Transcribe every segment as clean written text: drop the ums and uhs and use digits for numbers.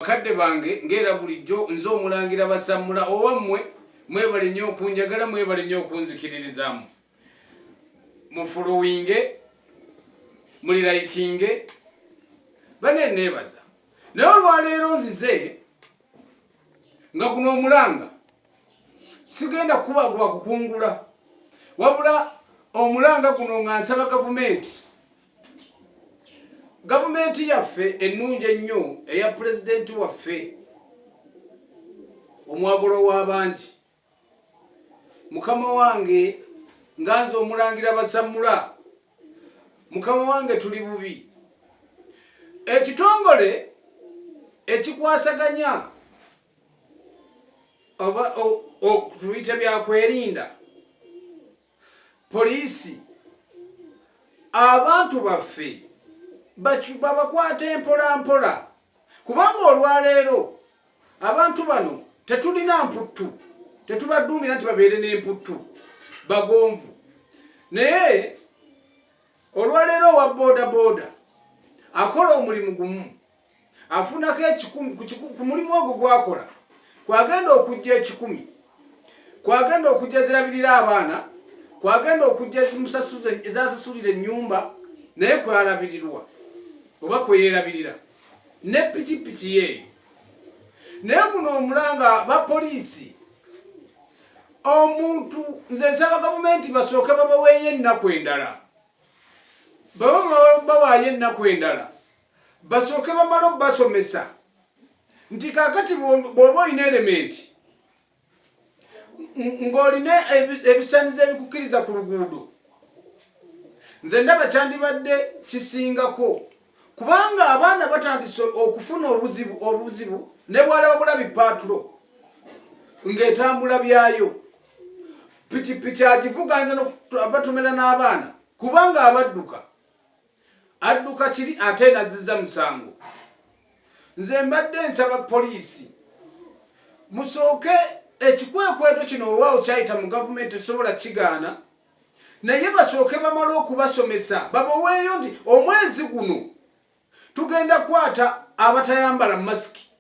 Bakadde bange ngera bulijjo nzo omulangira basamula owammwe mwebale nnyo okunjagala mwebale nnyo okunzikiririzaamu mufuluwinge muli likinge bane neebaza naye olwaleero nzize nga guno omulanga sigenda kuba gwa kukungula wabula omulanga guno nga nsaba gavumenti yaffe ennungi ennyo eya pulezidenti waffe omwagulo w'abangi mukama wange nga nze omulangira basamula mukama wange tuli bubi ekitongole ekikwasaganya oba tuyite byakwerinda poliisi abantu baffe babakwate mpola mpola kubanga olwaleero abantu bano tetulina mputtu tetubaduumira nti babeere n'emputtu bagonvu naye olwaleero owa boda akola omulimu gumu afunako ku mulimu ogwo gwakola kwagenda okujja 10 kwagenda okujja zirabirira abaana kwagenda okujja ezasasulira ennyumba naye kwalabirirwa oba kweyerabirira ne pikipiki ye naye guno omulanga bapoliisi omuntu nze nsaba gavumenti basooke babaweeyo ennaku endala baba bawaayo ennaku endala basooke bamala obbasomesa nti kakati bw'oba olina elementi ng'olina ebisanizo ebikukkiriza ku luguudo nze ndaba kyandibadde kisingako kubanga abaana batandise okufuna obuzibu ne bwalaba bulabi paatulo ng'etambula byayo pikipiki agivuga nze batomera n'abaana kubanga adduka kiri ate nazizza musango nze mbadde nsaba poliisi musooke ekikwekweto kino olwawo kyayita mu gavumenti esobola kigaana naye basooke bamala okubasomesa babaweeyo nti omwezi guno tugenda kwata abatayambala masiki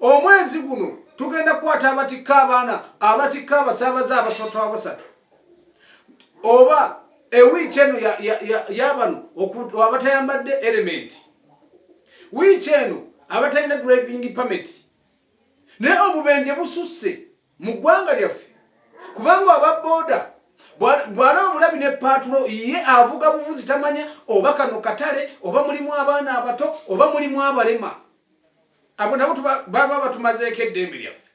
omwezi guno tugenda kwata abatikka abaana abatikka abasaabaze abasatu oba ewiiki eno yabano abatayambadde elementi wiiki eno abatalina driving permit naye obubenje bususse mu ggwanga lyaffe kubanga ababoda bw'alaba bulabi ne paatulo ye avuga buvuzi tamanya oba kano katale oba mulimu abaana abato oba mulimu abalema abo nabo baba batumazeeko eddembe lyaffe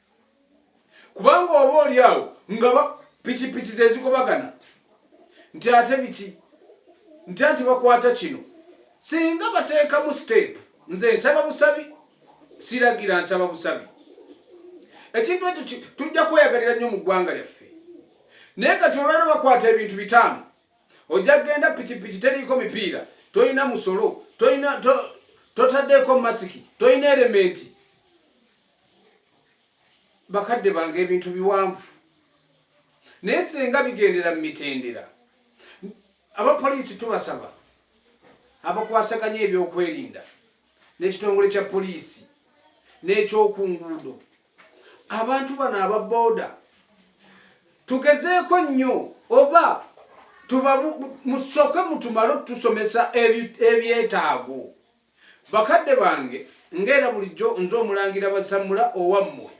kubanga oba oli awo nga pikipiki zezigobagana nti ate biki nti bakwata kino singa bateekamu siteepu nze nsaba busabi siragira nsaba busabi ekintu ekyo tujja kweyagalira nnyo mu ggwanga lyaffe naye kati olwaleero bakwata ebintu 5 ojja kgenda pikipiki teriiko mipiira tolina musolo totaddeeko masiki tolina elementi bakadde bange ebintu biwanvu naye singa bigendera mu mitendera abapoliisi tubasaba abakwasaganya ebyokwerinda n'ekitongole kya poliisi n'ekyokunguudo abantu bano ababoda tugezeeko nnyo oba musooke mutumale otusomesa ebyetaago bakadde bange ngera bulijjo nze omulangira basamula owammwe